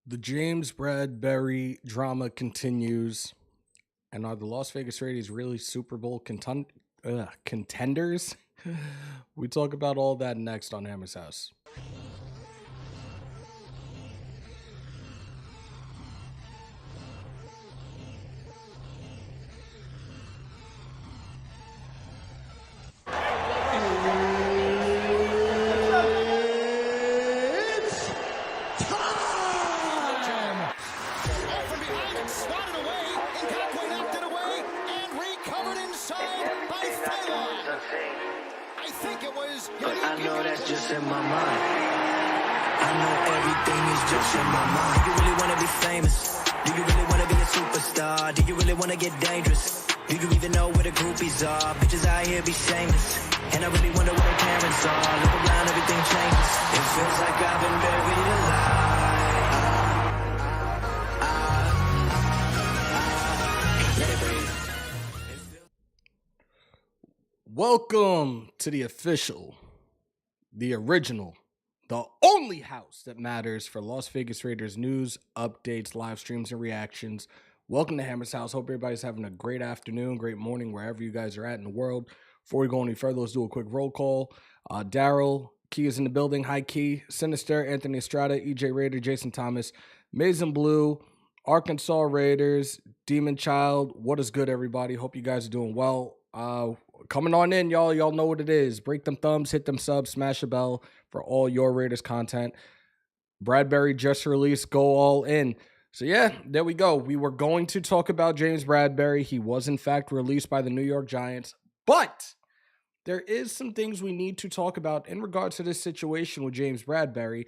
The James Bradberry drama continues. And are the Las Vegas Raiders really Super Bowl contenders? We talk about all that next on Hammers.House. But I know that's just in my mind. I know everything is just in my mind. Do you really want to be famous? Do you really want to be a superstar? Do you really want to get dangerous? Do you even know where the groupies are? Bitches out here be shameless. And I really wonder where their parents are. Look around, everything changes. It feels like I've been buried alive. Let it breathe. Welcome to the official, the original, the only house that matters for Las Vegas Raiders news, updates, live streams, and reactions. Welcome to Hammers.House. Hope everybody's having a great afternoon, great morning, wherever you guys are at in the world. Before we go any further, let's do a quick roll call. Daryl, Key is in the building. Hi, Key. Sinister, Anthony Estrada, EJ Raider, Jason Thomas, Mason Blue, Arkansas Raiders, Demon Child. What is good, everybody? Hope you guys are doing well. Coming on in, y'all. Y'all know what it is. Break them thumbs, hit them subs, smash a bell for all your Raiders content. Bradberry just released Go All In. So, yeah, there we go. We were going to talk about James Bradberry. He was, in fact, released by the New York Giants. But there is some things we need to talk about in regards to this situation with James Bradberry.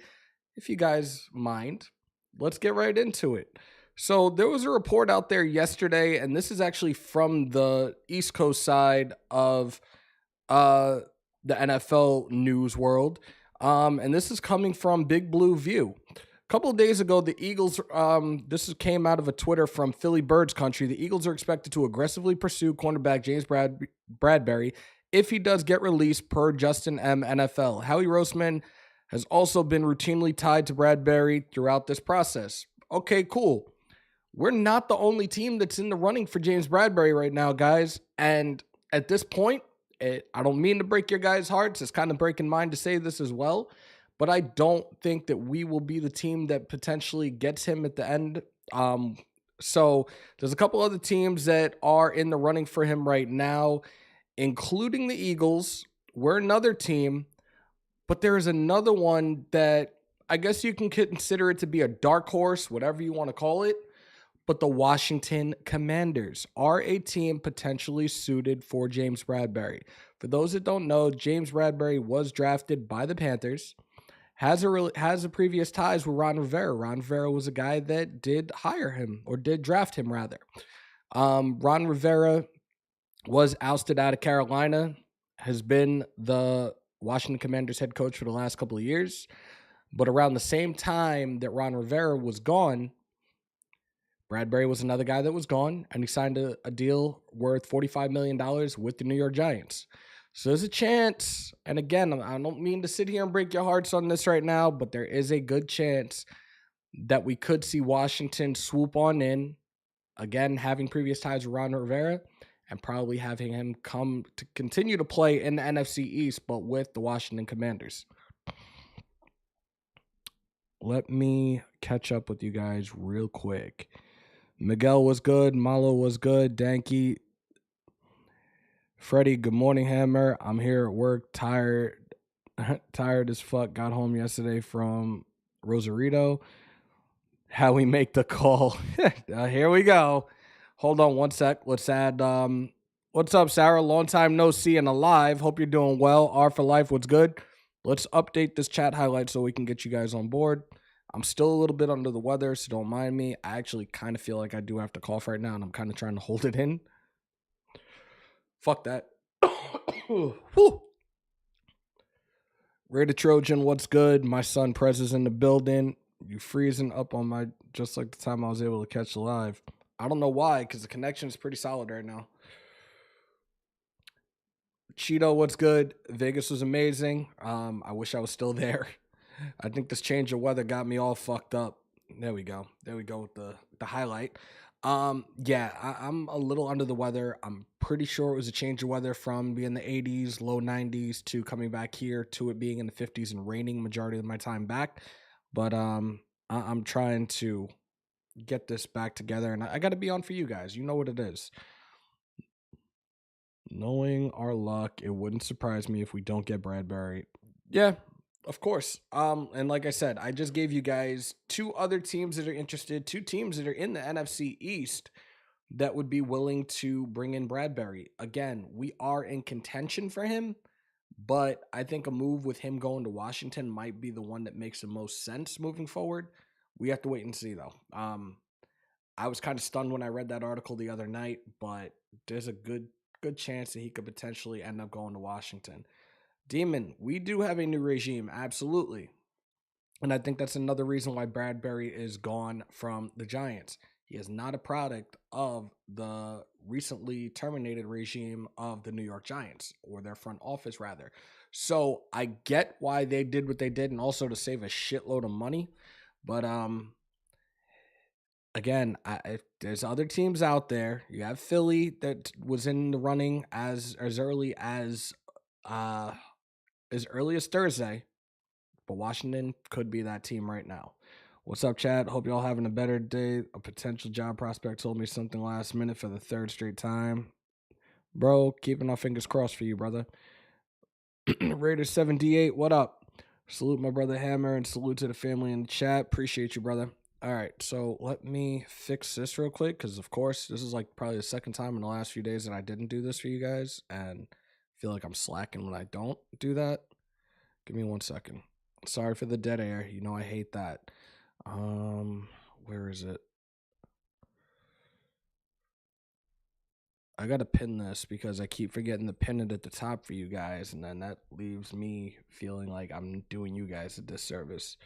If you guys mind, let's get right into it. So there was a report out there yesterday, and this is actually from the East Coast side of the NFL news world. And this is coming from Big Blue View. A couple of days ago, the Eagles, came out of a Twitter from Philly Birds Country. The Eagles are expected to aggressively pursue cornerback James Bradberry if he does get released per Justin M. NFL. Howie Roseman has also been routinely tied to Bradberry throughout this process. Okay, cool. We're not the only team that's in the running for James Bradberry right now, guys. And at this point, I don't mean to break your guys' hearts. It's kind of breaking mine to say this as well. But I don't think that we will be the team that potentially gets him at the end. So there's a couple other teams that are in the running for him right now, including the Eagles. We're another team. But there is another one that I guess you can consider it to be a dark horse, whatever you want to call it. But the Washington Commanders are a team potentially suited for James Bradberry. For those that don't know, James Bradberry was drafted by the Panthers, has a previous ties with Ron Rivera. Ron Rivera was a guy that did hire him, or did draft him rather. Ron Rivera was ousted out of Carolina, has been the Washington Commanders head coach for the last couple of years. But around the same time that Ron Rivera was gone, Bradberry was another guy that was gone, and he signed a deal worth $45 million with the New York Giants. So there's a chance, and again, I don't mean to sit here and break your hearts on this right now, but there is a good chance that we could see Washington swoop on in, again, having previous ties with Ron Rivera, and probably having him come to continue to play in the NFC East, but with the Washington Commanders. Let me catch up with you guys real quick. Miguel was good. Malo was good. Danky. Freddie, good morning, Hammer. I'm here at work, tired as fuck. Got home yesterday from Rosarito. How we make the call. Here we go. Hold on one sec. Let's add, what's up, Sarah? Long time no see and alive. Hope you're doing well. R for life, what's good? Let's update this chat highlight so we can get you guys on board. I'm still a little bit under the weather, so don't mind me. I actually kind of feel like I do have to cough right now, and I'm kind of trying to hold it in. Fuck that. Raider Trojan, what's good? My son Prez is in the building. You freezing up on my, just like the time I was able to catch live. I don't know why, because the connection is pretty solid right now. Cheeto, what's good? Vegas was amazing. I wish I was still there. I think this change of weather got me all fucked up. There we go. There we go with the highlight. Yeah, I'm a little under the weather. I'm pretty sure it was a change of weather from being the 80s, low 90s to coming back here to it being in the 50s and raining majority of my time back. But I'm trying to get this back together, and I got to be on for you guys. You know what it is. Knowing our luck, it wouldn't surprise me if we don't get Bradberry. Yeah, of course. And like I said, I just gave you guys two other teams that are interested, two teams that are in the NFC East that would be willing to bring in Bradberry. Again, we are in contention for him, but I think a move with him going to Washington might be the one that makes the most sense moving forward. We have to wait and see though. I was kind of stunned when I read that article the other night, but there's a good chance that he could potentially end up going to Washington. Demon, we do have a new regime, absolutely. And I think that's another reason why Bradberry is gone from the Giants. He is not a product of the recently terminated regime of the New York Giants, or their front office, rather. So I get why they did what they did, and also to save a shitload of money. But again, if there's other teams out there. You have Philly that was in the running as uh early as Thursday, but Washington could be that team right now. What's up, Chad? Hope y'all having a better day. A potential job prospect told me something last minute for the third straight time. Bro, keeping our fingers crossed for you, brother. Raiders 7D8, what up? Salute my brother Hammer and salute to the family in the chat. Appreciate you, brother. All right, so let me fix this real quick because, of course, this is like probably the second time in the last few days that I didn't do this for you guys, and I feel like I'm slacking when I don't do that. Give me 1 second. Sorry for the dead air. You know I hate that. Where is it? I gotta pin this because I keep forgetting to pin it at the top for you guys, and then that leaves me feeling like I'm doing you guys a disservice.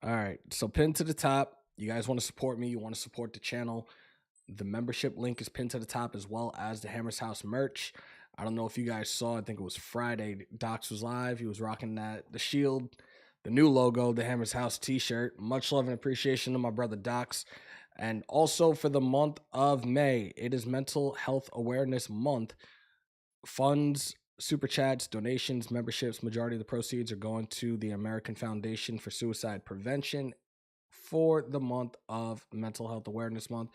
All right, so pin to the top. You guys want to support me, you want to support the channel. The membership link is pinned to the top, as well as the Hammers.House merch. I don't know if you guys saw, I think it was Friday, Docs was live. He was rocking the shield, the new logo, the Hammers.House t-shirt. Much love and appreciation to my brother Docs. And also for the month of May, it is Mental Health Awareness Month. Funds, super chats, donations, memberships, majority of the proceeds are going to the American Foundation for Suicide Prevention for the month of Mental Health Awareness Month.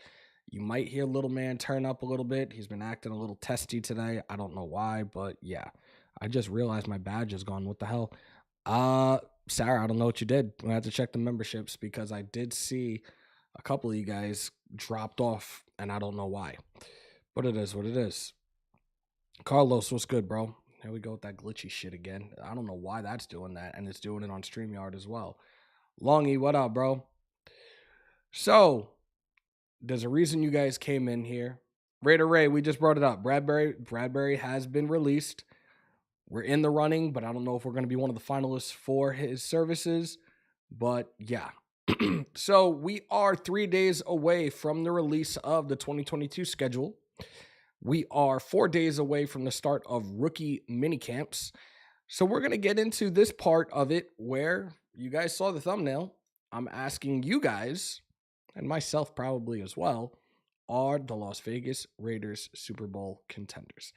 You might hear little man turn up a little bit. He's been acting a little testy today. I don't know why, but yeah. I just realized my badge is gone. What the hell? Sarah, I don't know what you did. I have to check the memberships because I did see a couple of you guys dropped off, and I don't know why. But it is what it is. Carlos, what's good, bro? Here we go with that glitchy shit again. I don't know why that's doing that, and it's doing it on StreamYard as well. Longy, what up, bro? So, there's a reason you guys came in here. Raider Ray, we just brought it up. Bradberry has been released. We're in the running, but I don't know if we're going to be one of the finalists for his services. But yeah. So we are 3 days away from the release of the 2022 schedule. We are 4 days away from the start of rookie minicamps. So we're going to get into this part of it where you guys saw the thumbnail. I'm asking you guys, and myself probably as well, are the Las Vegas Raiders Super Bowl contenders.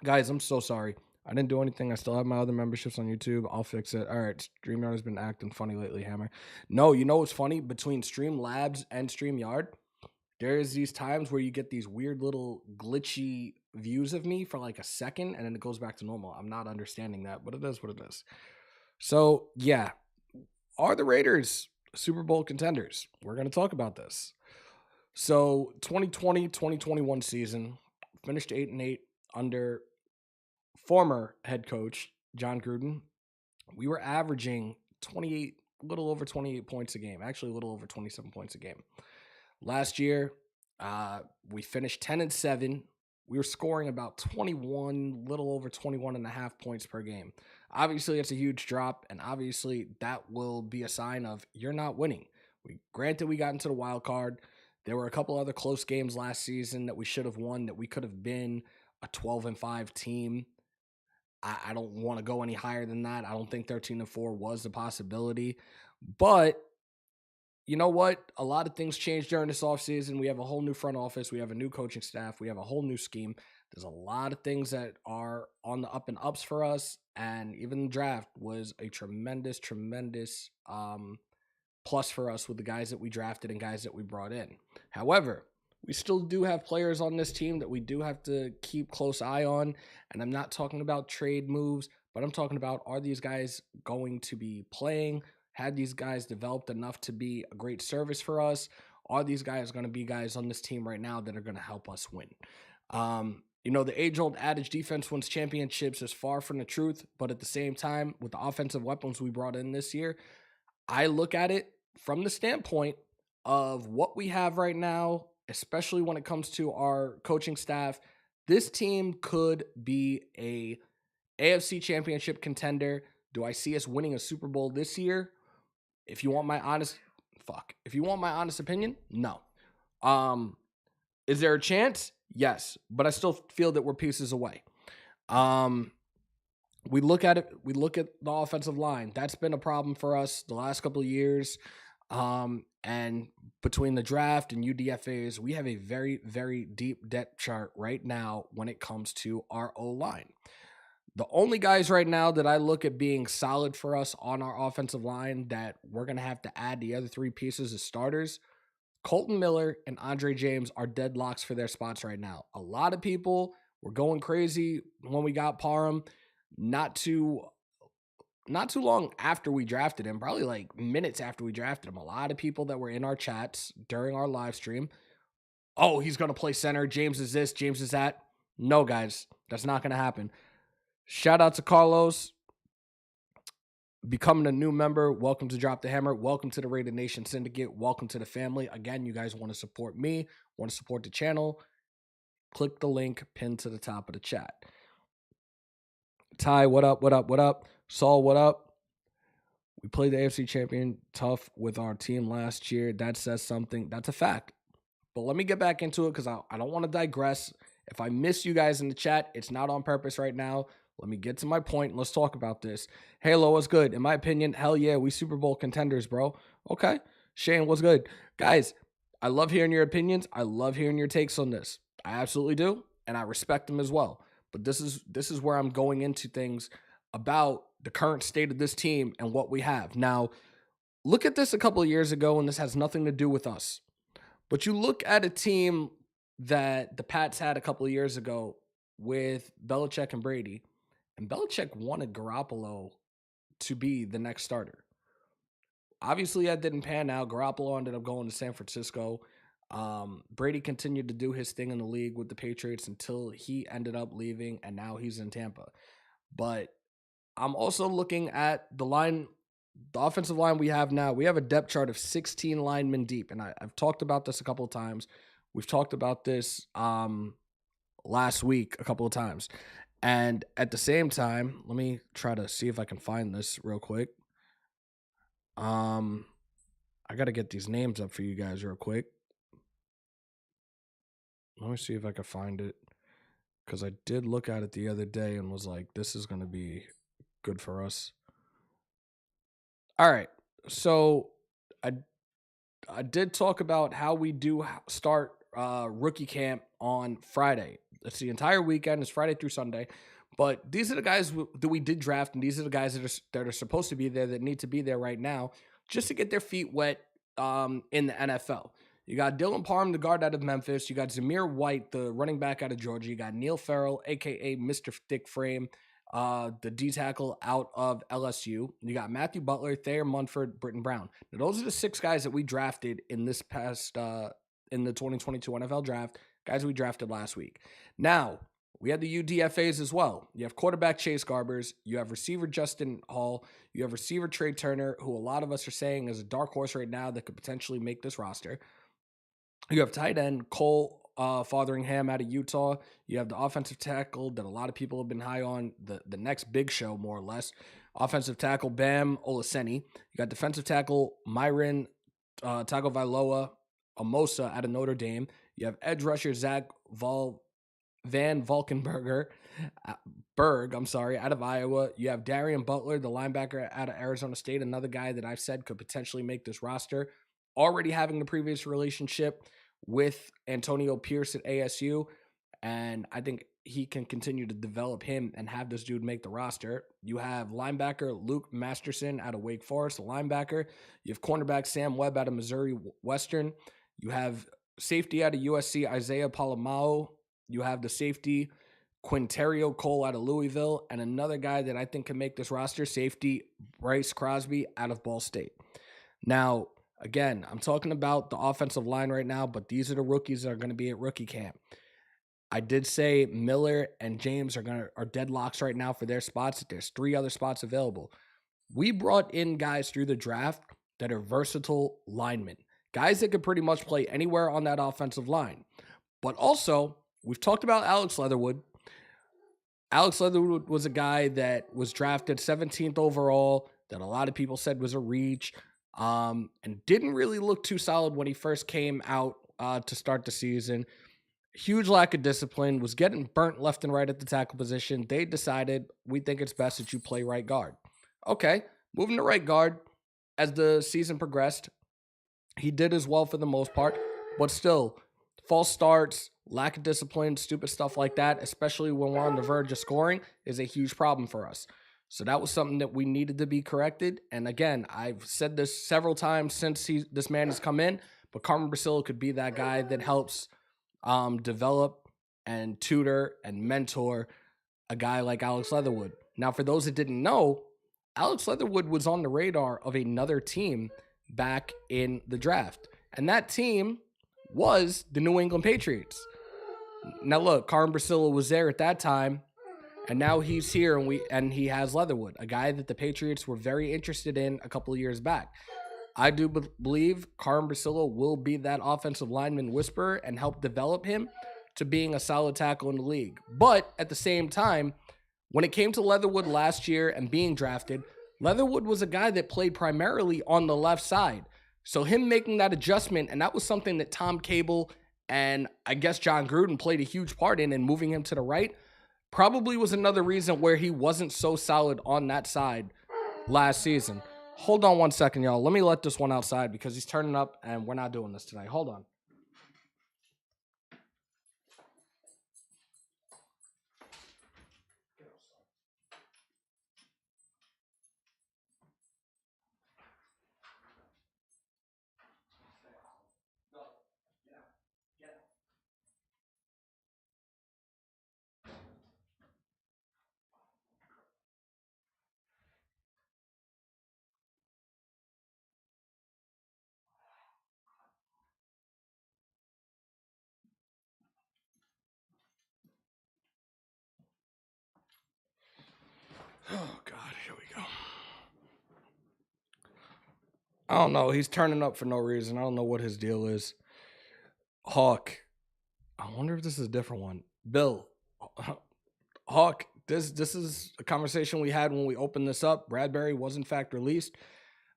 Guys, I'm so sorry. I didn't do anything. I still have my other memberships on YouTube. I'll fix it. All right, StreamYard has been acting funny lately, Hammer. No, you know what's funny? Between Streamlabs and StreamYard, there's these times where you get these weird little glitchy views of me for like a second, and then it goes back to normal. I'm not understanding that, but it is what it is. So, yeah. Are the Raiders Super Bowl contenders? We're going to talk about this. So, 2020-2021 season, finished 8-8 under former head coach John Gruden. We were averaging a little over 28 points a game, actually a little over 27 points a game. Last year, we finished 10-7. We were scoring about 21, little over 21.5 points per game. Obviously, it's a huge drop, and obviously that will be a sign of you're not winning. Granted, we got into the wild card. There were a couple other close games last season that we should have won, that we could have been a 12-5 team. I don't want to go any higher than that. I don't think 13-4 was a possibility. But you know what? A lot of things changed during this offseason. We have a whole new front office. We have a new coaching staff. We have a whole new scheme. There's a lot of things that are on the up and ups for us. And even the draft was a tremendous plus for us with the guys that we drafted and guys that we brought in. However, we still do have players on this team that we do have to keep close eye on. And I'm not talking about trade moves, but I'm talking about, are these guys going to be playing? Had these guys developed enough to be a great service for us? Are these guys going to be guys on this team right now that are going to help us win? The age-old adage, defense wins championships, is far from the truth. But at the same time, with the offensive weapons we brought in this year, I look at it from the standpoint of what we have right now, especially when it comes to our coaching staff. This team could be a AFC championship contender. Do I see us winning a Super Bowl this year? If you want my honest opinion, no. Is there a chance? Yes, but I still feel that we're pieces away. We look at the offensive line. That's been a problem for us the last couple of years. And between the draft and UDFAs, we have a very, very deep depth chart right now when it comes to our O-line. The only guys right now that I look at being solid for us on our offensive line that we're going to have to add the other three pieces as starters, Colton Miller and Andre James are deadlocks for their spots right now. A lot of people were going crazy when we got Parham. Not too long after we drafted him, probably like minutes after we drafted him, a lot of people that were in our chats during our live stream, oh, he's going to play center. James is this, James is that. No, guys, that's not going to happen. Shout out to Carlos, becoming a new member. Welcome to Drop the Hammer. Welcome to the Raider Nation Syndicate. Welcome to the family. Again, you guys want to support me, want to support the channel, click the link pinned to the top of the chat. Ty, what up? Saul, what up? We played the AFC champion tough with our team last year. That says something. That's a fact. But let me get back into it because I don't want to digress. If I miss you guys in the chat, it's not on purpose right now. Let me get to my point and let's talk about this. Halo, what's good? In my opinion, hell yeah, we Super Bowl contenders, bro. Okay. Shane, what's good? Guys, I love hearing your opinions. I love hearing your takes on this. I absolutely do, and I respect them as well. But this is where I'm going into things about the current state of this team and what we have. Now, look at this a couple of years ago, and this has nothing to do with us. But you look at a team that the Pats had a couple of years ago with Belichick and Brady, and Belichick wanted Garoppolo to be the next starter. Obviously, that didn't pan out. Garoppolo ended up going to San Francisco. Brady continued to do his thing in the league with the Patriots until he ended up leaving, and now he's in Tampa. But I'm also looking at the offensive line we have now. We have a depth chart of 16 linemen deep, and I've talked about this a couple of times. We've talked about this last week a couple of times. And at the same time, let me try to see if I can find this real quick. I got to get these names up for you guys real quick. Let me see if I can find it, because I did look at it the other day and was like, this is going to be good for us. All right. So I did talk about how we do start rookie camp on Friday. It's the entire weekend. It's Friday through Sunday. But these are the guys that we did draft, and these are the guys that are supposed to be there, that need to be there right now, just to get their feet wet in the NFL. You got Dylan Parham, the guard out of Memphis. You got Zamir White, the running back out of Georgia. You got Neil Farrell, a.k.a. Mr. Thick Frame, the D-tackle out of LSU. You got Matthew Butler, Thayer Munford, Britton Brown. Now, those are the 6 guys that we drafted in this past in the 2022 NFL draft, guys we drafted last week. Now, we had the UDFAs as well. You have quarterback Chase Garbers. You have receiver Justin Hall. You have receiver Trey Turner, who a lot of us are saying is a dark horse right now that could potentially make this roster. You have tight end Cole Fotheringham out of Utah. You have the offensive tackle that a lot of people have been high on, the next big show, more or less. Offensive tackle Bam Olaseni. You got defensive tackle Myron Tagovailoa Amosa out of Notre Dame. You have edge rusher Zach Van Valkenburger, out of Iowa. You have Darian Butler, the linebacker out of Arizona State, another guy that I've said could potentially make this roster, already having the previous relationship with Antonio Pierce at ASU. And I think he can continue to develop him and have this dude make the roster. You have linebacker Luke Masterson out of Wake Forest, a linebacker. You have cornerback Sam Webb out of Missouri Western. You have safety out of USC Isaiah Palomao. You have the safety Quinterio Cole out of Louisville, and another guy that I think can make this roster, safety Bryce Crosby out of Ball State. Now, again, I'm talking about the offensive line right now, but these are the rookies that are going to be at rookie camp. I did say Miller and James are deadlocks right now for their spots. There's 3 other spots available. We brought in guys through the draft that are versatile linemen, guys that could pretty much play anywhere on that offensive line. But also, we've talked about Alex Leatherwood. Alex Leatherwood was a guy that was drafted 17th overall that a lot of people said was a reach, and didn't really look too solid when he first came out to start the season. Huge lack of discipline, was getting burnt left and right at the tackle position. They decided, we think it's best that you play right guard. Okay, moving to right guard. As the season progressed, he did as well for the most part, but still, false starts, lack of discipline, stupid stuff like that, especially when we're on the verge of scoring, is a huge problem for us. So that was something that we needed to be corrected. And again, I've said this several times since this man has come in, but Carmen Brasillo could be that guy that helps develop and tutor and mentor a guy like Alex Leatherwood. Now, for those that didn't know, Alex Leatherwood was on the radar of another team back in the draft. And that team was the New England Patriots. Now, look, Carmen Brasillo was there at that time, and now he's here, and he has Leatherwood, a guy that the Patriots were very interested in a couple of years back. I do believe Carmen Brasillo will be that offensive lineman whisperer and help develop him to being a solid tackle in the league. But at the same time, when it came to Leatherwood last year and being drafted, Leatherwood was a guy that played primarily on the left side. So him making that adjustment, and that was something that Tom Cable and I guess John Gruden played a huge part in, and moving him to the right probably was another reason where he wasn't so solid on that side last season. Hold on one second, y'all. Let me let this one outside because he's turning up and we're not doing this today. Hold on. Oh, God, here we go. I don't know. He's turning up for no reason. I don't know what his deal is. Hawk. I wonder if this is a different one. Bill. Hawk, this is a conversation we had when we opened this up. Bradberry was, in fact, released.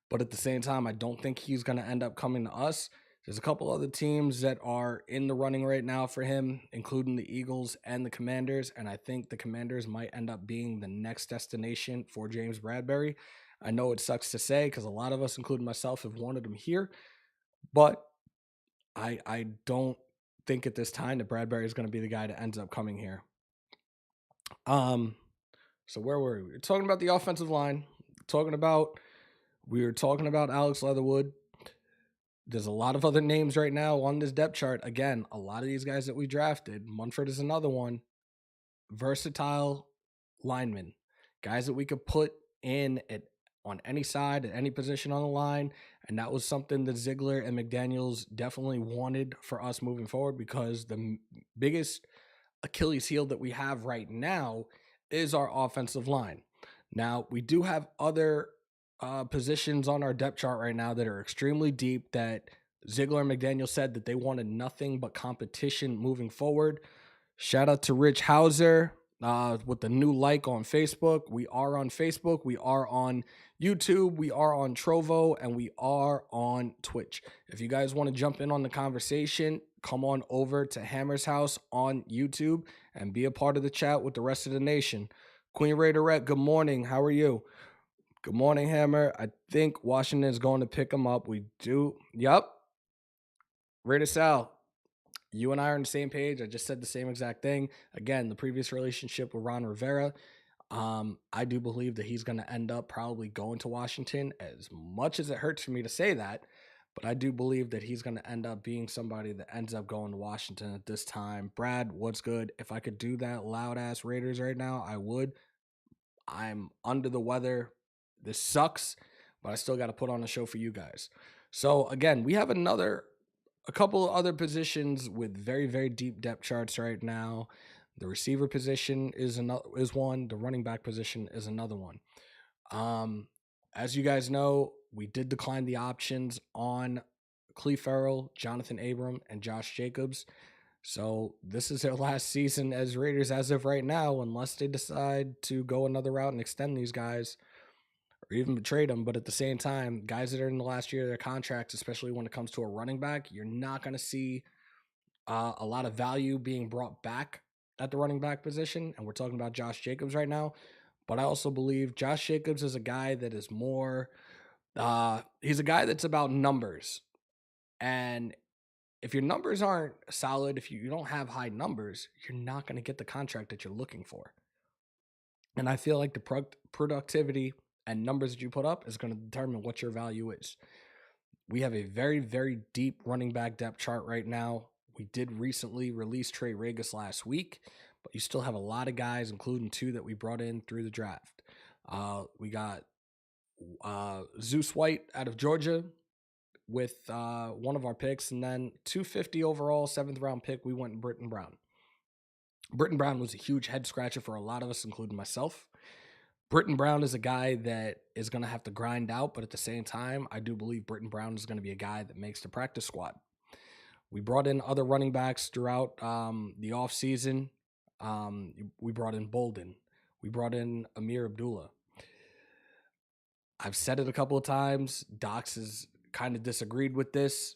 But at the same time, I don't think he's going to end up coming to us. There's a couple other teams that are in the running right now for him, including the Eagles and the Commanders. And I think the Commanders might end up being the next destination for James Bradberry. I know it sucks to say because a lot of us, including myself, have wanted him here. But I don't think at this time that Bradberry is going to be the guy that ends up coming here. So where were we? We were talking about the offensive line. We were talking about Alex Leatherwood. There's a lot of other names right now on this depth chart. Again, a lot of these guys that we drafted. Munford is another one. Versatile linemen. Guys that we could put in on any side, at any position on the line. And that was something that Ziegler and McDaniels definitely wanted for us moving forward, because the biggest Achilles heel that we have right now is our offensive line. Now, we do have other positions on our depth chart right now that are extremely deep, that Ziegler and McDaniel said that they wanted nothing but competition moving forward. Shout out to Rich Hauser. with the new like on Facebook. We are on Facebook. We are on YouTube. We are on Trovo, and we are on Twitch. If you guys want to jump in on the conversation, come on over to Hammers.House on YouTube and be a part of the chat with the rest of the nation. Queen Raiderette, good morning. How are you? Good morning, Hammer. I think Washington is going to pick him up. We do. Yep. Raider Sal, you and I are on the same page. I just said the same exact thing. Again, the previous relationship with Ron Rivera, I do believe that he's going to end up probably going to Washington, as much as it hurts for me to say that. But I do believe that he's going to end up being somebody that ends up going to Washington at this time. Brad, what's good? If I could do that loud ass Raiders right now, I would. I'm under the weather. This sucks, but I still got to put on a show for you guys. So again, we have a couple of other positions with very, very deep depth charts right now. The receiver position is one. The running back position is another one. As you guys know, we did decline the options on Cleve Farrell, Jonathan Abram, and Josh Jacobs. So this is their last season as Raiders as of right now, unless they decide to go another route and extend these guys or even trade them. But at the same time, guys that are in the last year of their contracts, especially when it comes to a running back, you're not going to see a lot of value being brought back at the running back position. And we're talking about Josh Jacobs right now. But I also believe Josh Jacobs is a guy that is more, he's a guy that's about numbers. And if your numbers aren't solid, if you don't have high numbers, you're not going to get the contract that you're looking for. And I feel like the productivity and numbers that you put up is going to determine what your value is. We have a very, very deep running back depth chart right now. We did recently release Trey Regis last week, but you still have a lot of guys, including two that we brought in through the draft. We got Zeus White out of Georgia with one of our picks, and then 250 overall, 7th round pick, we went Britton Brown. Britton Brown was a huge head scratcher for a lot of us, including myself. Britton Brown is a guy that is going to have to grind out, but at the same time, I do believe Britton Brown is going to be a guy that makes the practice squad. We brought in other running backs throughout the offseason. We brought in Bolden. We brought in Amir Abdullah. I've said it a couple of times. Docs has kind of disagreed with this.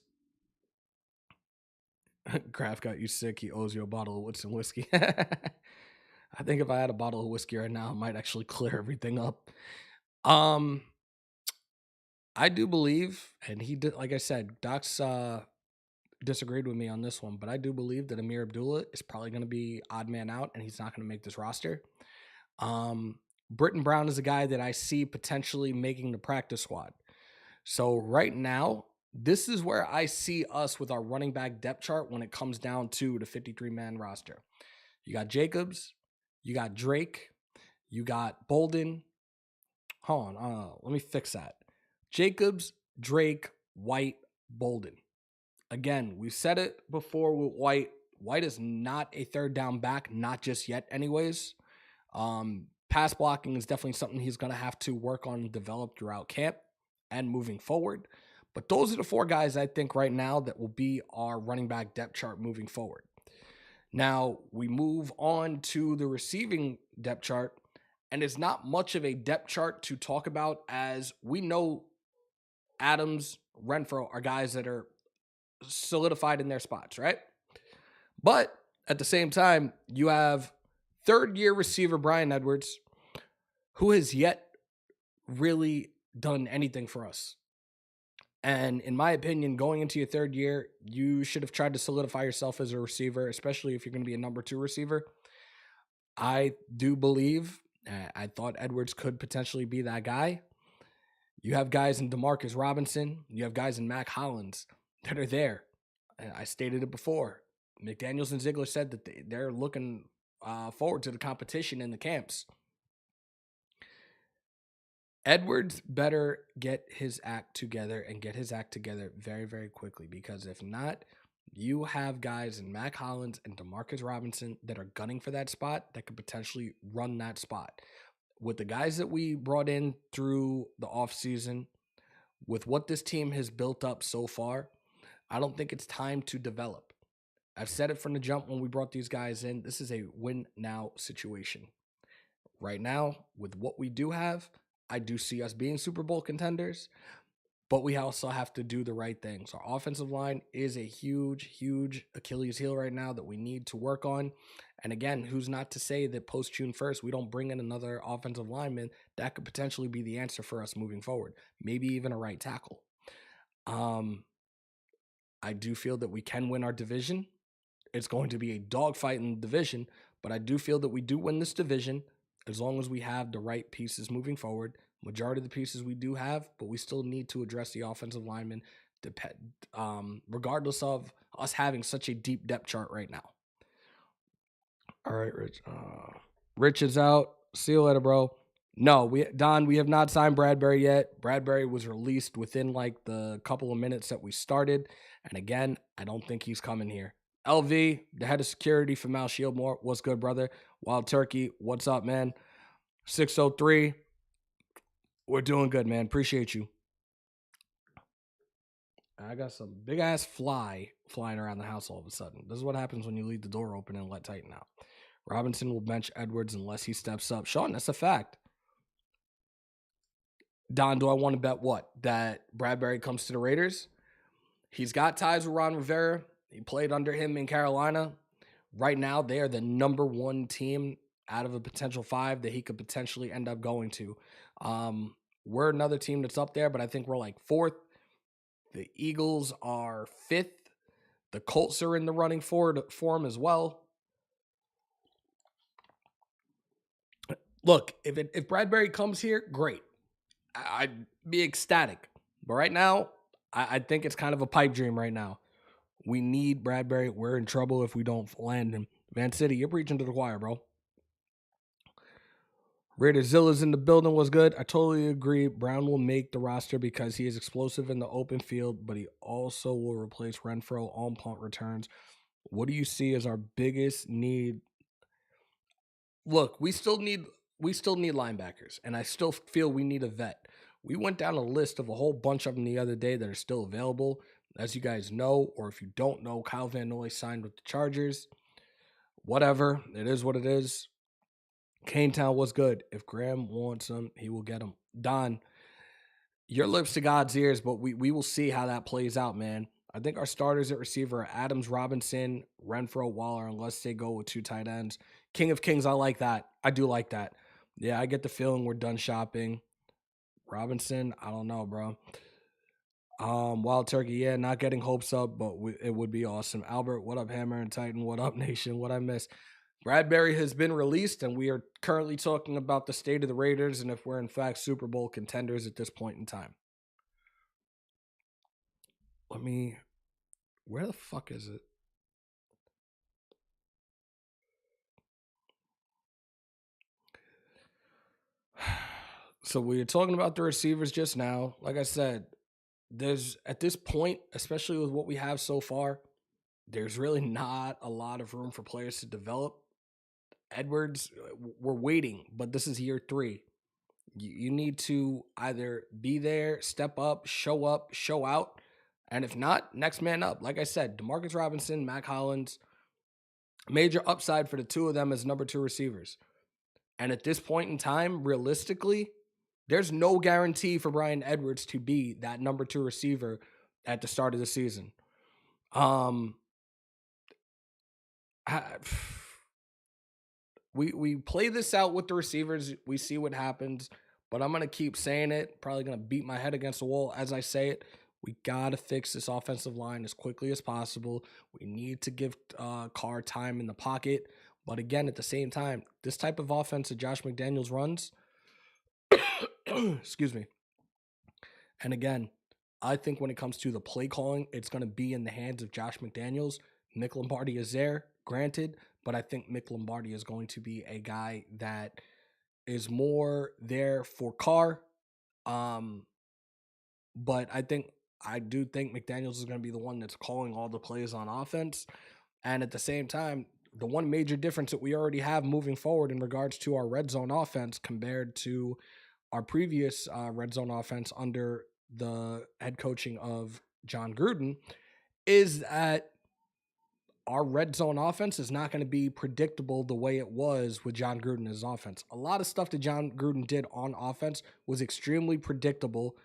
Kraft got you sick. He owes you a bottle of Woodson whiskey. I think if I had a bottle of whiskey right now, I might actually clear everything up. I do believe, and he did, like I said, Doc's disagreed with me on this one, but I do believe that Amir Abdullah is probably going to be odd man out, and he's not going to make this roster. Britton Brown is a guy that I see potentially making the practice squad. So right now, this is where I see us with our running back depth chart when it comes down to the 53-man roster. You got Jacobs, you got Drake, you got Bolden. Hold on, let me fix that. Jacobs, Drake, White, Bolden. Again, we've said it before with White. White is not a third down back, not just yet anyways. Pass blocking is definitely something he's going to have to work on and develop throughout camp and moving forward. But those are the four guys I think right now that will be our running back depth chart moving forward. Now, we move on to the receiving depth chart, and it's not much of a depth chart to talk about, as we know Adams, Renfro are guys that are solidified in their spots, right? But at the same time, you have third-year receiver Brian Edwards, who has yet really done anything for us. And in my opinion, going into your third year, you should have tried to solidify yourself as a receiver, especially if you're going to be a number 2 receiver. I do believe, I thought Edwards could potentially be that guy. You have guys in DeMarcus Robinson. You have guys in Mac Hollins that are there. I stated it before. McDaniels and Ziegler said that they're looking forward to the competition in the camps. Edwards better get his act together and get his act together very, very quickly, because if not, you have guys in Mac Hollins and DeMarcus Robinson that are gunning for that spot that could potentially run that spot. With the guys that we brought in through the offseason, with what this team has built up so far, I don't think it's time to develop. I've said it from the jump when we brought these guys in. This is a win now situation. Right now, with what we do have, I do see us being Super Bowl contenders, but we also have to do the right things. Our offensive line is a huge, huge Achilles heel right now that we need to work on. And again, who's not to say that post June 1st, we don't bring in another offensive lineman that could potentially be the answer for us moving forward, maybe even a right tackle. I do feel that we can win our division. It's going to be a dogfight in the division, but I do feel that we do win this division as long as we have the right pieces moving forward. Majority of the pieces we do have, but we still need to address the offensive linemen, regardless of us having such a deep depth chart right now. All right, Rich. Rich is out. See you later, bro. No, we have not signed Bradberry yet. Bradberry was released within like the couple of minutes that we started. And again, I don't think he's coming here. LV, the head of security for Mal Shieldmore. What's good, brother? Wild Turkey, what's up, man? 603. We're doing good, man. Appreciate you. I got some big ass fly flying around the house all of a sudden. This is what happens when you leave the door open and let Titan out. Robinson will bench Edwards unless he steps up. Sean, that's a fact. Don, do I want to bet what? That Bradberry comes to the Raiders? He's got ties with Ron Rivera. He played under him in Carolina. Right now, they are the number one team out of a potential 5 that he could potentially end up going to. We're another team that's up there, but I think we're like 4th. The Eagles are 5th. The Colts are in the running for him as well. Look, if Bradberry comes here, great. I'd be ecstatic. But right now, I think it's kind of a pipe dream right now. We need Bradberry. We're in trouble if we don't land him. Man City, you're preaching to the choir, bro. Raider Zilla's in the building was good. I totally agree. Brown will make the roster because he is explosive in the open field, but he also will replace Renfro on punt returns. What do you see as our biggest need? Look, we still need linebackers, and I still feel we need a vet. We went down a list of a whole bunch of them the other day that are still available. As you guys know, or if you don't know, Kyle Van Noy signed with the Chargers. Whatever. It is what it is. Canetown was good. If Graham wants him, he will get him. Don, your lips to God's ears, but we will see how that plays out, man. I think our starters at receiver are Adams, Robinson, Renfro, Waller, unless they go with 2 tight ends. King of Kings, I like that. I do like that. Yeah, I get the feeling we're done shopping. Robinson, I don't know, bro. Wild Turkey, yeah, not getting hopes up, but it would be awesome. Albert, what up, Hammer and Titan? What up, Nation? What I miss? Bradberry has been released, and we are currently talking about the state of the Raiders and if we're in fact Super Bowl contenders at this point in time. Where the fuck is it? So we were talking about the receivers just now. Like I said, there's at this point, especially with what we have so far, there's really not a lot of room for players to develop. Edwards, we're waiting, but this is year 3. You need to either be there, step up, show out, and if not, next man up. Like I said, Demarcus Robinson, Mac Hollins, major upside for the 2 of them as number 2 receivers. And at this point in time, realistically, there's no guarantee for Bryan Edwards to be that number 2 receiver at the start of the season. We play this out with the receivers. We see what happens, but I'm going to keep saying it. Probably going to beat my head against the wall as I say it. We got to fix this offensive line as quickly as possible. We need to give Carr time in the pocket. But again, at the same time, this type of offense that Josh McDaniels runs, excuse me. And again, I think when it comes to the play calling, it's going to be in the hands of Josh McDaniels. Mick Lombardi is there, granted, but I think Mick Lombardi is going to be a guy that is more there for Carr. But I do think McDaniels is going to be the one that's calling all the plays on offense. And at the same time, the one major difference that we already have moving forward in regards to our red zone offense compared to our previous red zone offense under the head coaching of John Gruden is that our red zone offense is not going to be predictable the way it was with John Gruden's offense. A lot of stuff that John Gruden did on offense was extremely predictable.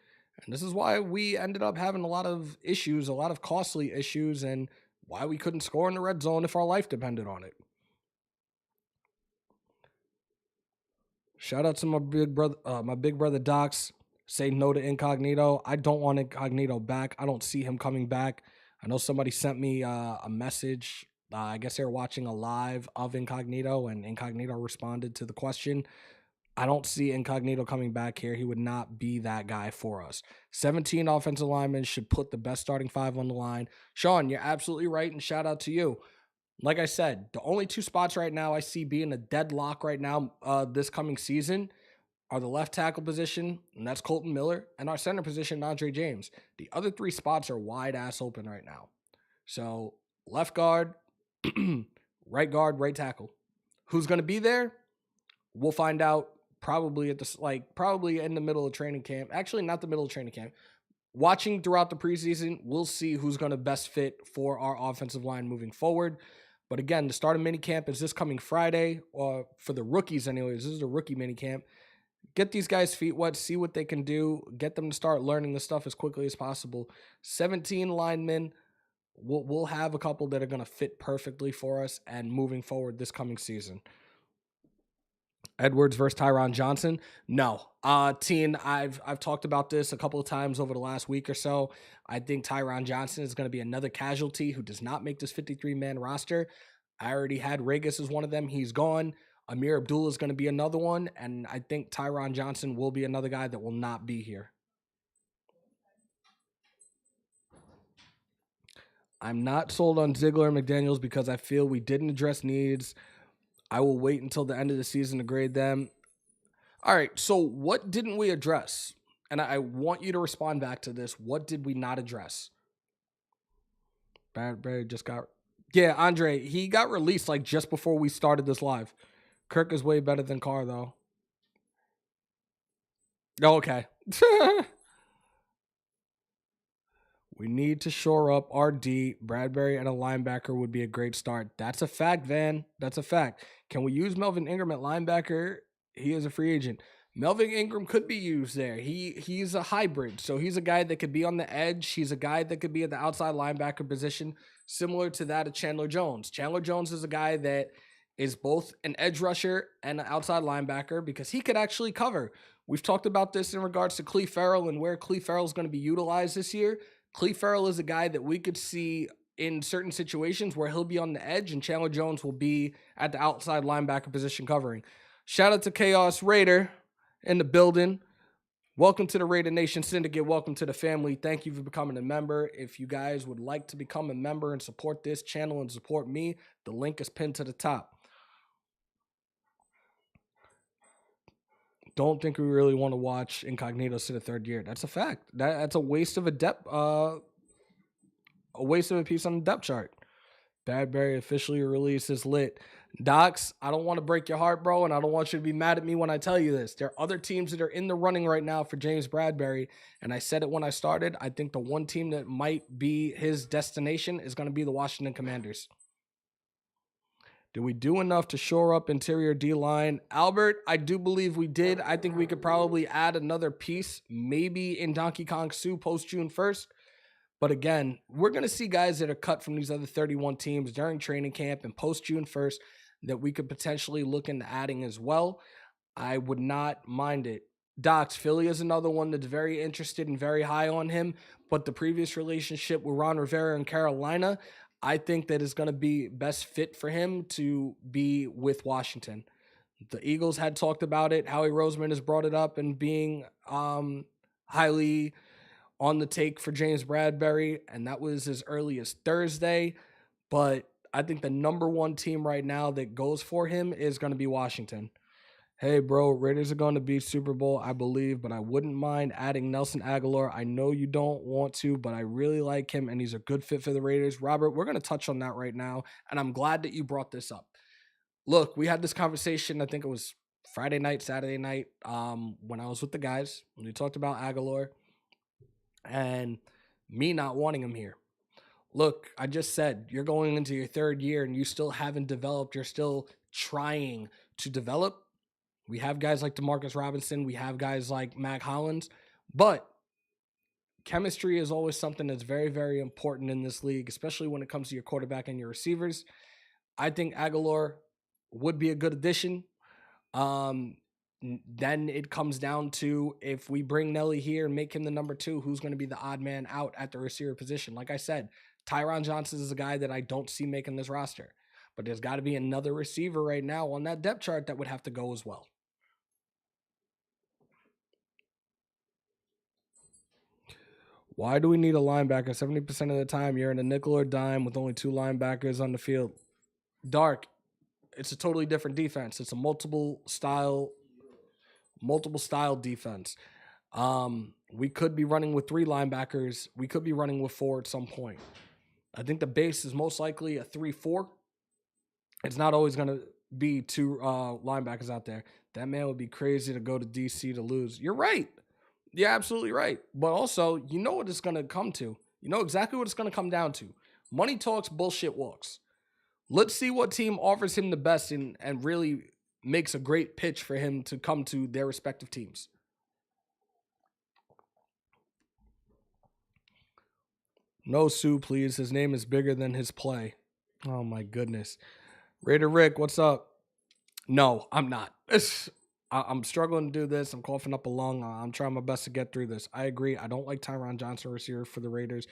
And this is why we ended up having a lot of issues, a lot of costly issues, and why we couldn't score in the red zone if our life depended on it. Shout out to my big brother Docs. Say no to Incognito. I don't want Incognito back. I don't see him coming back. I know somebody sent me a message. I guess they were watching a live of Incognito, and Incognito responded to the question. I don't see Incognito coming back here. He would not be that guy for us. 17 offensive linemen should put the best starting five on the line. Sean, you're absolutely right, and shout out to you. Like I said, the only two spots right now I see being a deadlock right now this coming season are the left tackle position, and that's Colton Miller, and our center position, Andre James. The other three spots are wide ass open right now. So left guard, guard, right tackle. Who's going to be there? We'll find out probably probably in the middle of training camp. Actually, not the middle of training camp. Watching throughout the preseason, we'll see who's going to best fit for our offensive line moving forward. But again, the start of minicamp is this coming Friday, or for the rookies anyways. This is a rookie minicamp. Get these guys' feet wet, see what they can do, get them to start learning the stuff as quickly as possible. 17 linemen. We'll have a couple that are going to fit perfectly for us and moving forward this coming season. Edwards versus Tyron Johnson? No. Teen, I've talked about this a couple of times over the last week or so. I think Tyron Johnson is going to be another casualty who does not make this 53-man roster. I already had Regas as one of them. He's gone. Amir Abdullah is going to be another one, and I think Tyron Johnson will be another guy that will not be here. I'm not sold on Ziegler and McDaniels because I feel we didn't address needs. I will wait until the end of the season to grade them. All right, so what didn't we address? And I want you to respond back to this. What did we not address? Bradberry just got... Yeah, Andre, he got released like just before we started this live. Kirk is way better than Carr, though. Oh, okay. We need to shore up our D. Bradberry and a linebacker would be a great start. That's a fact, Van. That's a fact. Can we use Melvin Ingram at linebacker? He is a free agent. Melvin Ingram could be used there. He's a hybrid. So he's a guy that could be on the edge. He's a guy that could be at the outside linebacker position, similar to that of Chandler Jones. Chandler Jones is a guy that is both an edge rusher and an outside linebacker because he could actually cover. We've talked about this in regards to Cleve Farrell and where Cleve Farrell is going to be utilized this year. Cleve Farrell is a guy that we could see in certain situations where he'll be on the edge and Chandler Jones will be at the outside linebacker position covering. Shout out to Chaos Raider in the building. Welcome to the Raider Nation Syndicate. Welcome to the family. Thank you for becoming a member. If you guys would like to become a member and support this channel and support me, the link is pinned to the top. Don't think we really want to watch Incognito sit a third year. That's a fact. That's a waste of a waste of a piece on the depth chart. Bradberry officially released is lit. Docs, I don't want to break your heart, bro, and I don't want you to be mad at me when I tell you this. There are other teams that are in the running right now for James Bradberry, and I said it when I started. I think the one team that might be his destination is going to be the Washington Commanders. Did we do enough to shore up interior D-line? Albert, I do believe we did. I think we could probably add another piece, maybe in Donkey Kong Sue post-June 1st. But again, we're going to see guys that are cut from these other 31 teams during training camp and post-June 1st that we could potentially look into adding as well. I would not mind it. Docs, Philly is another one that's very interested and very high on him. But the previous relationship with Ron Rivera in Carolina, I think that is going to be best fit for him to be with Washington. The Eagles had talked about it. Howie Roseman has brought it up and being highly on the take for James Bradberry, and that was as early as Thursday. But I think the number one team right now that goes for him is going to be Washington. Hey, bro, Raiders are going to beat Super Bowl, I believe, but I wouldn't mind adding Nelson Aguilar. I know you don't want to, but I really like him, and he's a good fit for the Raiders. Robert, we're going to touch on that right now, and I'm glad that you brought this up. Look, we had this conversation, I think it was Friday night, Saturday night, when I was with the guys, when we talked about Aguilar and me not wanting him here. Look, I just said you're going into your third year and you still haven't developed. You're still trying to develop. We have guys like Demarcus Robinson. We have guys like Mac Hollins. But chemistry is always something that's very, very important in this league, especially when it comes to your quarterback and your receivers. I think Aguilar would be a good addition. Then it comes down to if we bring Nelly here and make him the number 2, who's going to be the odd man out at the receiver position. Like I said, Tyron Johnson is a guy that I don't see making this roster, but there's got to be another receiver right now on that depth chart that would have to go as well. Why do we need a linebacker? 70% of the time you're in a nickel or dime with only 2 linebackers on the field. Dark, it's a totally different defense. It's a multiple style defense. We could be running with 3 linebackers. We could be running with 4 at some point. I think the base is most likely a 3-4. It's not always going to be 2 linebackers out there. That man would be crazy to go to DC to lose. You're right. You're absolutely right. But also, you know what it's going to come to. You know exactly what it's going to come down to. Money talks, bullshit walks. Let's see what team offers him the best and really makes a great pitch for him to come to their respective teams. No Sue, please. His name is bigger than his play. Oh, my goodness. Raider Rick, what's up? No, I'm not. I'm struggling to do this. I'm coughing up a lung. I'm trying my best to get through this. I agree. I don't like Tyron Johnson receiver for the Raiders.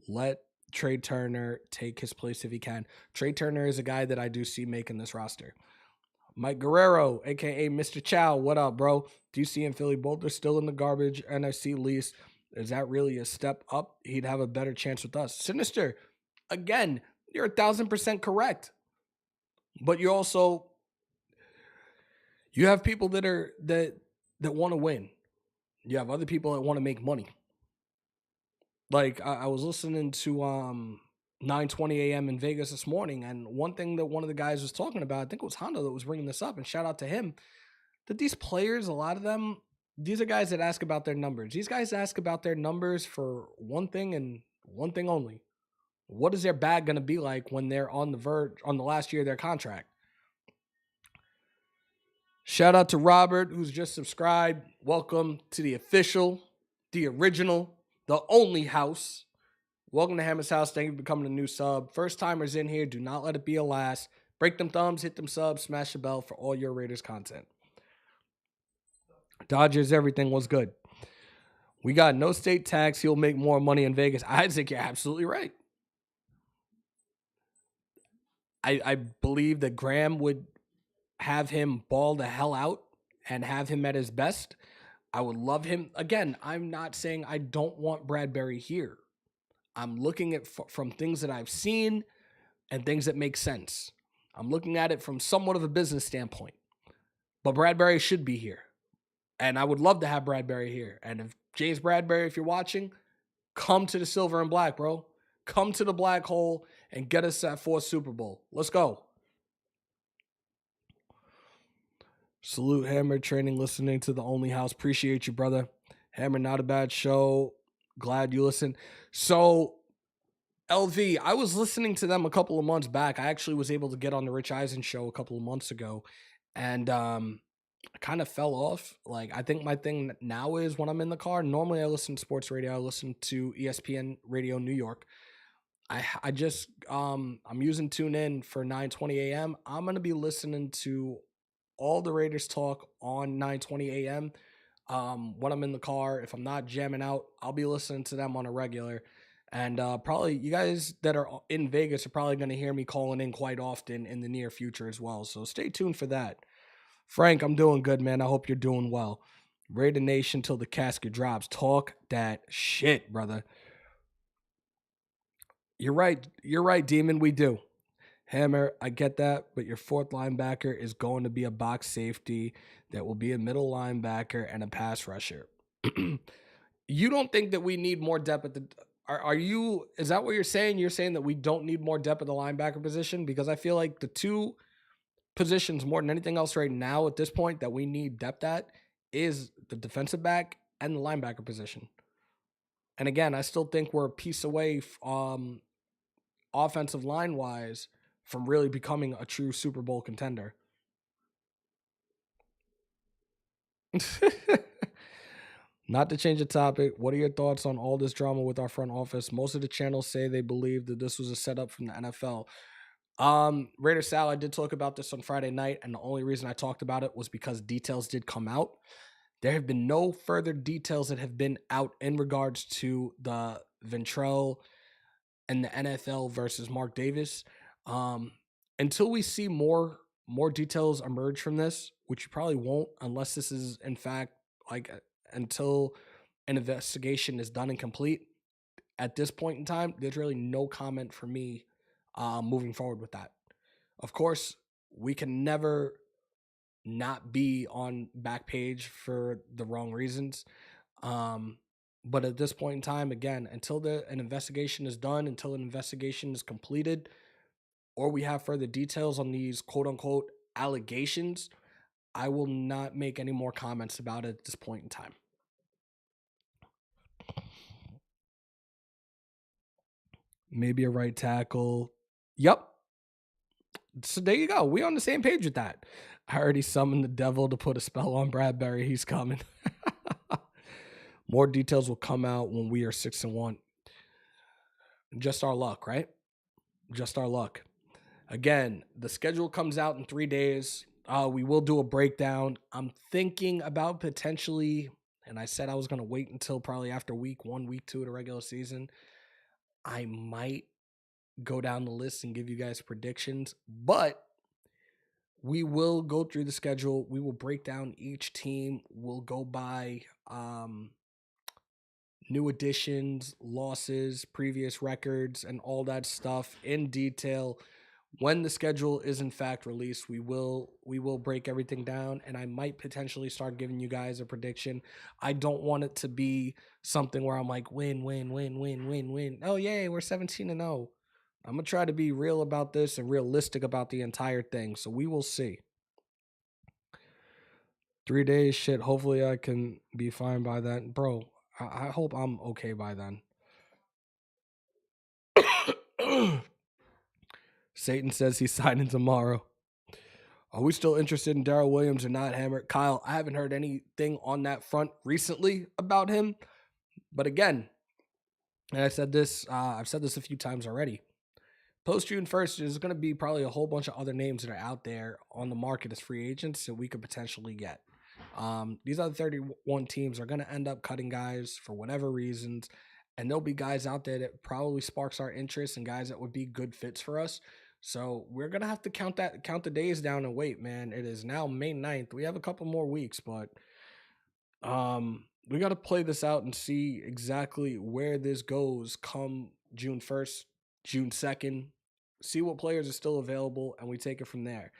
Let Trey Turner take his place if he can. Trey Turner is a guy that I do see making this roster. Mike Guerrero, a.k.a. Mr. Chow, what up, bro? Do you see in Philly Boulder still in the garbage NFC least? Is that really a step up? He'd have a better chance with us. Sinister, again, you're 1,000% correct. But you also, you have people that want to win. You have other people that want to make money. Like I was listening to 9:20 a.m. in Vegas this morning, and one thing that one of the guys was talking about, I think it was Honda that was bringing this up, and shout out to him, that these players, a lot of them, these are guys that ask about their numbers. These guys ask about their numbers for one thing and one thing only. What is their bag going to be like when they're on the last year of their contract? Shout out to Robert, who's just subscribed. Welcome to the official, the original, the only house. Welcome to Hammers.House. Thank you for becoming a new sub. First timers in here, do not let it be a last. Break them thumbs, hit them subs, smash the bell for all your Raiders content. Dodgers, everything was good. We got no state tax. He'll make more money in Vegas. I think you're absolutely right. I believe that Graham would have him ball the hell out and have him at his best. I would love him. Again, I'm not saying I don't want Bradberry here. I'm looking at from things that I've seen and things that make sense. I'm looking at it from somewhat of a business standpoint. But Bradberry should be here. And I would love to have Bradberry here. And if James Bradberry, if you're watching, come to the silver and black, bro. Come to the black hole and get us that 4th Super Bowl. Let's go. Salute Hammer training, listening to the only house. Appreciate you, brother. Hammer, not a bad show. Glad you listened. So, LV, I was listening to them a couple of months back. I actually was able to get on the Rich Eisen show a couple of months ago. And I kind of fell off. Like, I think my thing now is when I'm in the car, normally I listen to sports radio. I listen to ESPN Radio New York. I just, I'm using TuneIn for 9:20 a.m. I'm going to be listening to all the Raiders talk on 9:20 a.m. When I'm in the car. If I'm not jamming out, I'll be listening to them on a regular. And probably you guys that are in Vegas are probably going to hear me calling in quite often in the near future as well. So stay tuned for that. Frank, I'm doing good, man. I hope you're doing well. Raider Nation till the casket drops. Talk that shit, brother. You're right, Demon. We do. Hammer, I get that, but your 4th linebacker is going to be a box safety that will be a middle linebacker and a pass rusher. You don't think that we need more depth at the... Is that what you're saying? You're saying that we don't need more depth at the linebacker position? Because I feel like the 2 positions more than anything else right now at this point that we need depth at is the defensive back and the linebacker position. And again, I still think we're a piece away offensive line wise from really becoming a true Super Bowl contender. Not to change the topic, what are your thoughts on all this drama with our front office? Most of the channels say they believe that this was a setup from the NFL. Raider Sal, I did talk about this on Friday night, and the only reason I talked about it was because details did come out. There have been no further details that have been out in regards to the Ventrell and the NFL versus Mark Davis. Until we see more details emerge from this, which you probably won't unless this is in fact until an investigation is done and complete. At this point in time, there's really no comment for me moving forward with that. Of course, we can never not be on Backpage for the wrong reasons. But at this point in time, again, until an investigation is done, until an investigation is completed, or we have further details on these quote unquote allegations, I will not make any more comments about it at this point in time. Maybe a right tackle. Yep. So there you go. We on the same page with that. I already summoned the devil to put a spell on Bradberry. He's coming. More details will come out when we are 6-1. Just our luck, right? Just our luck. Again, the schedule comes out in 3 days. We will do a breakdown. I'm thinking about potentially, and I said I was going to wait until probably after week 1, week 2 of the regular season. I might go down the list and give you guys predictions, but we will go through the schedule. We will break down each team. We'll go by new additions, losses, previous records, and all that stuff in detail. When the schedule is in fact released, we will break everything down, and I might potentially start giving you guys a prediction. I don't want it to be something where I'm like win. Oh yay, we're 17-0. I'm gonna try to be real about this and realistic about the entire thing. So we will see. 3 days, shit. Hopefully I can be fine by then, bro. I hope I'm okay by then. Satan says he's signing tomorrow. Are we still interested in Darrell Williams or not, Hammer? Kyle, I haven't heard anything on that front recently about him. But again, and I've said this a few times already. Post June 1st, there's going to be probably a whole bunch of other names that are out there on the market as free agents that we could potentially get. These other 31 teams are going to end up cutting guys for whatever reasons. And there'll be guys out there that probably sparks our interest and guys that would be good fits for us. So we're going to have to count the days down and wait, man. It is now May 9th. We have a couple more weeks, but we got to play this out and see exactly where this goes come June 1st, June 2nd, see what players are still available, and we take it from there.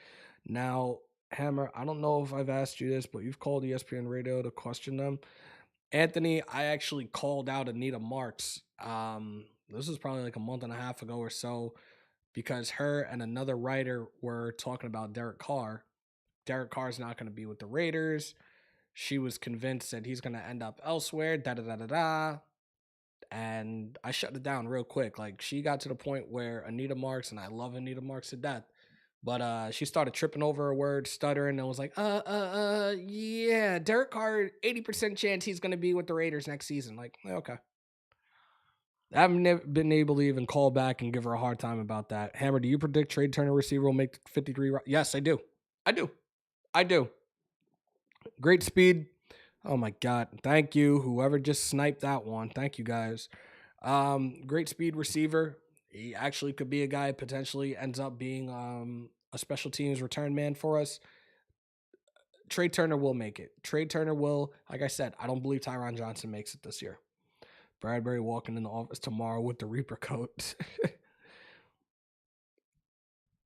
Now, Hammer, I don't know if I've asked you this, but you've called ESPN Radio to question them. Anthony, I actually called out Anita Marks. This was probably like a month and a half ago or so, because her and another writer were talking about Derek Carr. Derek Carr's not going to be with the Raiders. She was convinced that he's going to end up elsewhere, and I shut it down real quick. Like, she got to the point where Anita Marks, and I love Anita Marks to death, but she started tripping over a word, stuttering, and was like, yeah, Derek Carr, 80% chance he's going to be with the Raiders next season. Like, okay. I haven't been able to even call back and give her a hard time about that. Hammer, do you predict Trey Turner receiver will make 53? Yes, I do. I do. Great speed. Oh my God. Thank you. Whoever just sniped that one. Thank you guys. Great speed receiver. He actually could be a guy potentially ends up being a special teams return man for us. Trey Turner will make it. Trey Turner will. Like I said, I don't believe Tyron Johnson makes it this year. Bradberry walking in the office tomorrow with the Reaper coat.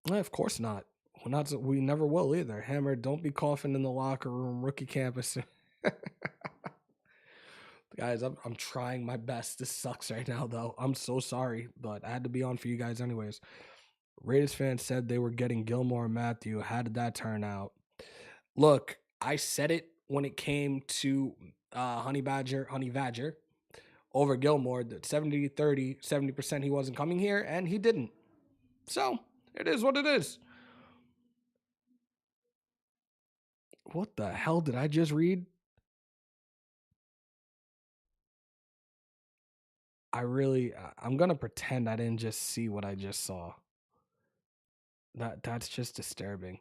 Of course not. We never will either. Hammer, don't be coughing in the locker room, rookie campus. Guys, I'm trying my best. This sucks right now, though. I'm so sorry, but I had to be on for you guys anyways. Raiders fans said they were getting Gilmore and Matthew. How did that turn out? Look, I said it when it came to Honey Badger over Gilmore, that 70-30, 70% he wasn't coming here, and he didn't. So it is what it is. What the hell did I just read? I'm going to pretend I didn't just see what I just saw. That's just disturbing.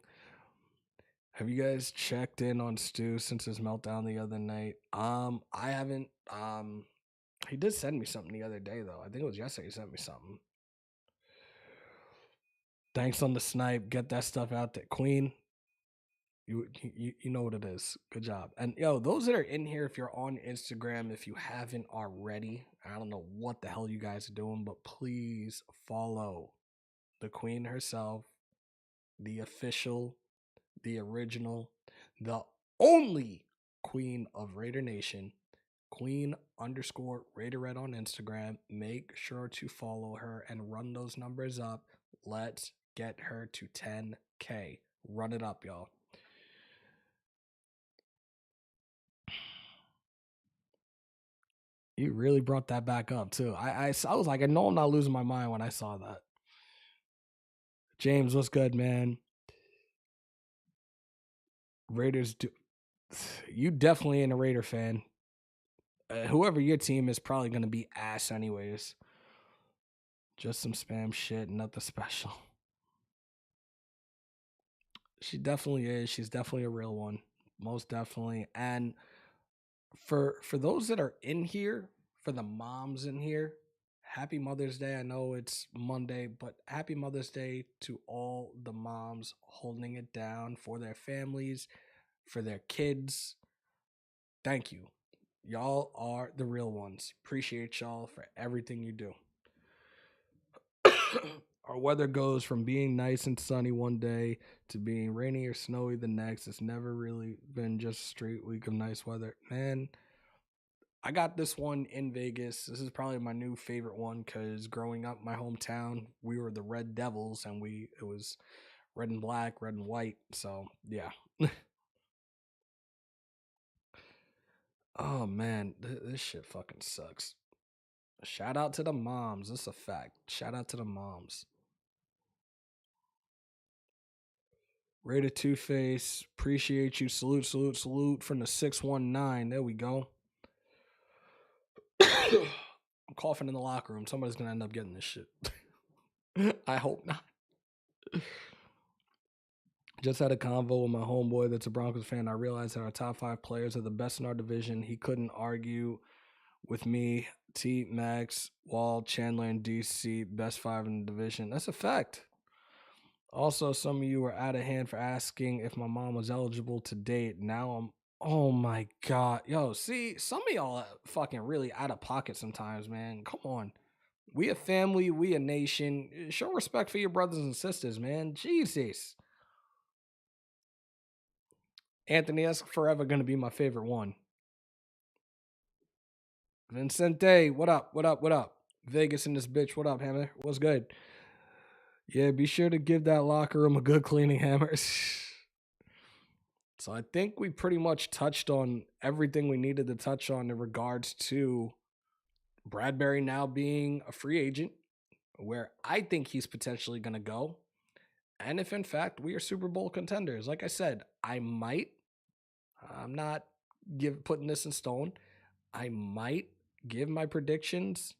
Have you guys checked in on Stu since his meltdown the other night? I haven't. He did send me something the other day though. I think it was yesterday he sent me something. Thanks on the snipe. Get that stuff out there. Queen, you know what it is. Good job. And yo, those that are in here, if you're on Instagram, if you haven't already, I don't know what the hell you guys are doing, but please follow the Queen herself, the official, the original, the only Queen of Raider Nation, Queen_Raider Red on Instagram. Make sure to follow her and run those numbers up. Let's get her to 10K. Run it up, y'all. You really brought that back up too. I was like, I know I'm not losing my mind when I saw that. James, what's good, man? Raiders do. You definitely ain't a Raider fan. Whoever your team is probably going to be ass anyways. Just some spam shit, nothing special. She definitely is. She's definitely a real one. Most definitely. And for those that are in here, for the moms in here, happy Mother's Day. I know it's Monday, but happy Mother's Day to all the moms holding it down for their families, for their kids. Thank you. Y'all are the real ones. Appreciate y'all for everything you do. Our weather goes from being nice and sunny one day to being rainy or snowy the next. It's never really been just a straight week of nice weather. Man, I got this one in Vegas. This is probably my new favorite one because growing up my hometown, we were the Red Devils and it was red and black, red and white. So, yeah. Oh, man, this shit fucking sucks. Shout out to the moms. That's a fact. Shout out to the moms. Raider Two-Face, appreciate you. Salute, salute, salute from the 619. There we go. I'm coughing in the locker room. Somebody's going to end up getting this shit. I hope not. Just had a convo with my homeboy that's a Broncos fan. I realized that our top 5 players are the best in our division. He couldn't argue with me. T, Max, Wall, Chandler, and DC, best 5 in the division. That's a fact. Also, some of you were out of hand for asking if my mom was eligible to date. Now I'm, oh my God. Yo, see, some of y'all are fucking really out of pocket sometimes, man. Come on. We a family, we a nation. Show respect for your brothers and sisters, man. Jesus. Anthony, that's forever going to be my favorite one. Vincente, what up? What up? What up? Vegas in this bitch. What up, Hammer? What's good? Yeah, be sure to give that locker room a good cleaning, Hammers. So I think we pretty much touched on everything we needed to touch on in regards to Bradberry now being a free agent, where I think he's potentially going to go. And if in fact we are Super Bowl contenders, like I said, I'm not putting this in stone. I might give my predictions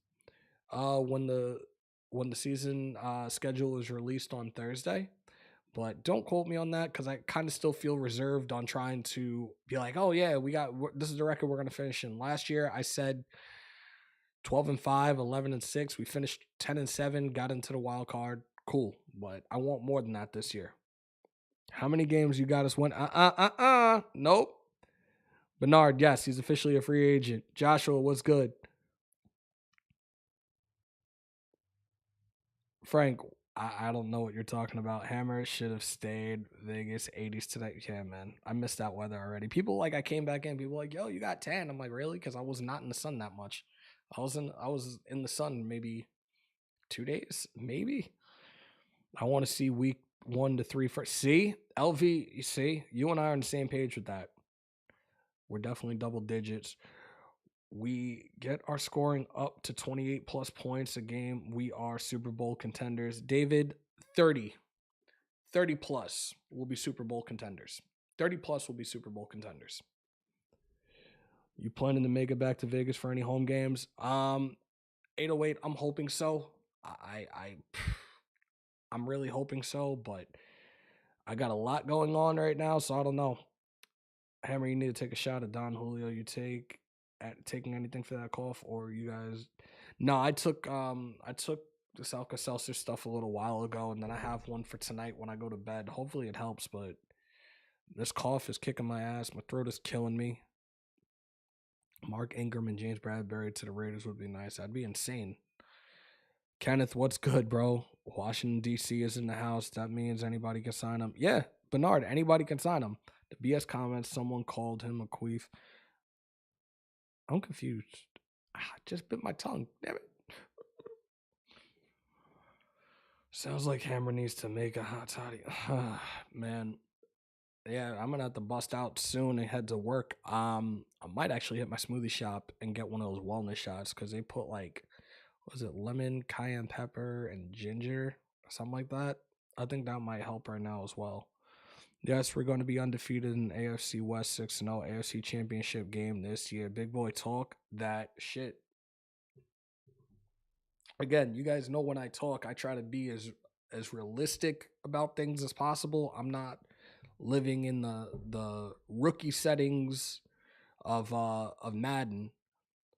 when the season schedule is released on Thursday. But don't quote me on that because I kind of still feel reserved on trying to be like, oh yeah, this is the record we're going to finish in. Last year I said 12-5, 11-6. We finished 10-7, got into the wild card. Cool, but I want more than that this year. How many games you got us win? Nope. Bernard, yes, he's officially a free agent. Joshua, what's good? Frank, I don't know what you're talking about. Hammer should have stayed Vegas 80s tonight. Yeah, man. I missed that weather already. People like I came back in, people like, yo, you got tan. I'm like, really? Because I was not in the sun that much. I was in the sun maybe 2 days, maybe. I want to see week 1 to 3 first. See, LV, you see, you and I are on the same page with that. We're definitely double digits. We get our scoring up to 28 plus points a game. We are Super Bowl contenders. David, 30 plus will be Super Bowl contenders. 30 plus will be Super Bowl contenders. You planning to make it back to Vegas for any home games? 808, I'm hoping so. I'm really hoping so, but I got a lot going on right now, so I don't know. Hammer, you need to take a shot at Don Julio. You taking anything for that cough, or you guys? No, I took this Alka-Seltzer stuff a little while ago, and then I have one for tonight when I go to bed. Hopefully it helps, but this cough is kicking my ass. My throat is killing me. Mark Ingram and James Bradberry to the Raiders would be nice. That'd be insane. Kenneth, what's good, bro? Washington, D.C. is in the house. That means anybody can sign him. Yeah, Bernard, anybody can sign him. The BS comments, someone called him a queef. I'm confused. I just bit my tongue. Damn it. Sounds like Hammer needs to make a hot toddy. Man. Yeah, I'm gonna have to bust out soon and head to work. I might actually hit my smoothie shop and get one of those wellness shots because they put like, was it lemon, cayenne pepper, and ginger, something like that. I think that might help right now as well. Yes, we're going to be undefeated in AFC West 6-0 AFC Championship game this year. Big boy talk that shit. Again, you guys know when I talk, I try to be as realistic about things as possible. I'm not living in the rookie settings of Madden.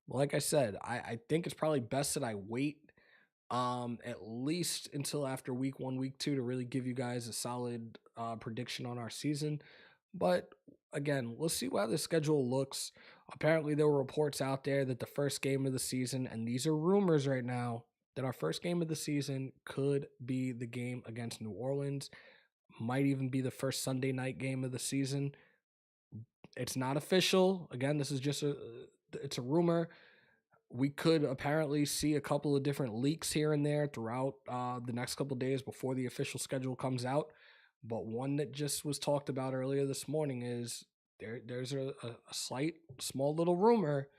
Like I said, I think it's probably best that I wait at least until after week 1, week 2 to really give you guys a solid prediction on our season. But again, let's see how the schedule looks. Apparently there were reports out there that the first game of the season, and these are rumors right now, that our first game of the season could be the game against New Orleans. Might even be the first Sunday night game of the season. It's not official. Again, this is just it's a rumor. We could apparently see a couple of different leaks here and there throughout the next couple of days before the official schedule comes out. But one that just was talked about earlier this morning is there's a slight, small little rumor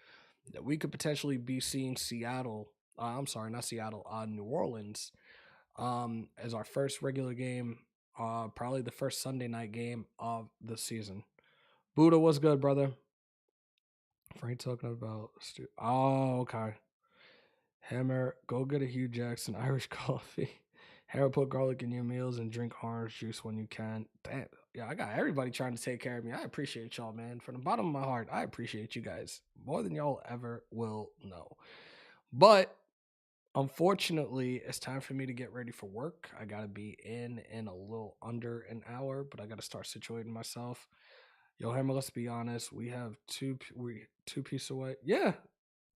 that we could potentially be seeing New Orleans as our first regular game, probably the first Sunday night game of the season. Buddha, what's good, brother? Frank talking about okay. Hammer, go get a Hugh Jackson Irish coffee. Hammer, put garlic in your meals and drink orange juice when you can. Damn, yeah, I got everybody trying to take care of me. I appreciate y'all, man. From the bottom of my heart, I appreciate you guys more than y'all ever will know. But unfortunately, it's time for me to get ready for work. I gotta be in a little under an hour, but I gotta start situating myself. Yo, Hammer, let's be honest. We have two pieces away. Yeah,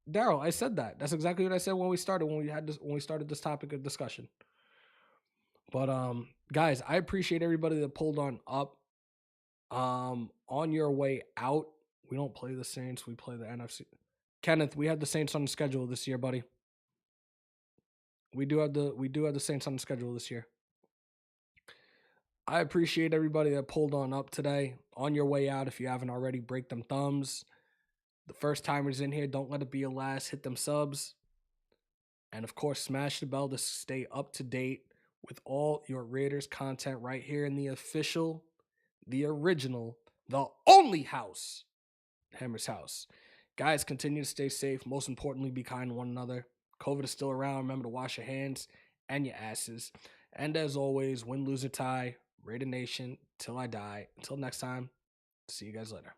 Daryl, I said that. That's exactly what I said when we started this topic of discussion. But guys, I appreciate everybody that pulled on up. On your way out, we don't play the Saints, we play the NFC. Kenneth, we have the Saints on the schedule this year, buddy. We do have the Saints on the schedule this year. I appreciate everybody that pulled on up today. On your way out, if you haven't already, break them thumbs. The first timers in here, don't let it be a last. Hit them subs. And of course, smash the bell to stay up to date with all your Raiders content right here in the official, the original, the only house, Hammers.House. Guys, continue to stay safe. Most importantly, be kind to one another. COVID is still around. Remember to wash your hands and your asses. And as always, win, lose, or tie, Raider Nation, till I die. Until next time, see you guys later.